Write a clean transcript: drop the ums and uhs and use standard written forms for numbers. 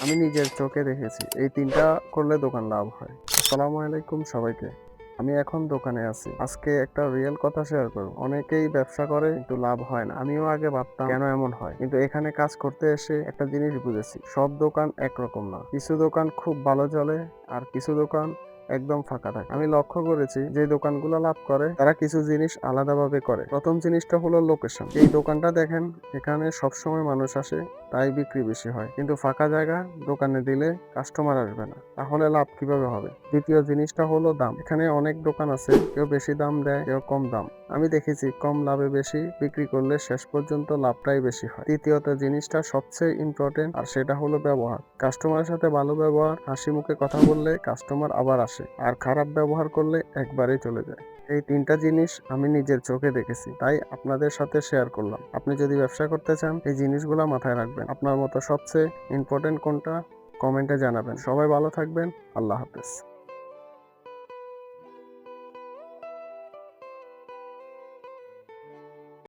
আমি নিজের চোখে দেখেছি এই তিনটা করলে দোকান লাভ হয়। আসসালামু আলাইকুম সবাইকে। আমি এখন দোকানে আছি। আজকে একটা রিয়েল কথা শেয়ার করব। অনেকেই ব্যবসা করে কিন্তু লাভ হয় না। আমিও আগে ভাবতাম কেন এমন হয়, কিন্তু এখানে কাজ করতে এসে একটা জিনিস বুঝেছি, সব দোকান একরকম না। কিছু দোকান খুব ভালো চলে আর কিছু দোকান একদম ফাঁকা থাকে। আমি লক্ষ্য করেছি যে দোকানগুলো লাভ করে তারা কিছু জিনিস আলাদাভাবে করে। প্রথম জিনিসটা হলো লোকেশন। এই দোকানটা দেখেন, এখানে সবসময় মানুষ আসে, তাই বিক্রি বেশি হয়, কিন্তু ফাঁকা জায়গা দোকানে দিলে কাস্টমার আসবে না, তাহলে লাভ কিভাবে হবে? দ্বিতীয় জিনিসটা হলো দাম। এখানে অনেক দোকান আছে, কেউ বেশি দাম দেয়, কেউ কম দাম। আমি দেখেছি কম লাভে বেশি বিক্রি করলে শেষ পর্যন্ত লাভটাই বেশি হয়। তৃতীয়ত জিনিসটা সবচেয়ে ইম্পর্টেন্ট, আর সেটা হলো ব্যবহার। কাস্টমারের সাথে ভালো ব্যবহার, হাসি মুখে কথা বললে কাস্টমার আবার আসে, আর খারাপ ব্যবহার করলে একবারেই চলে যায়। এই তিনটা জিনিস আমি নিজের চোখে দেখেছি, তাই আপনাদের সাথে শেয়ার করলাম। আপনি যদি ব্যবসা করতে চান এই জিনিসগুলো মাথায় রাখবেন। আপনার মতো সবচেয়ে ইম্পর্টেন্ট কোনটা কমেন্টে জানাবেন। সবাই ভালো থাকবেন। আল্লাহ হাফেজ।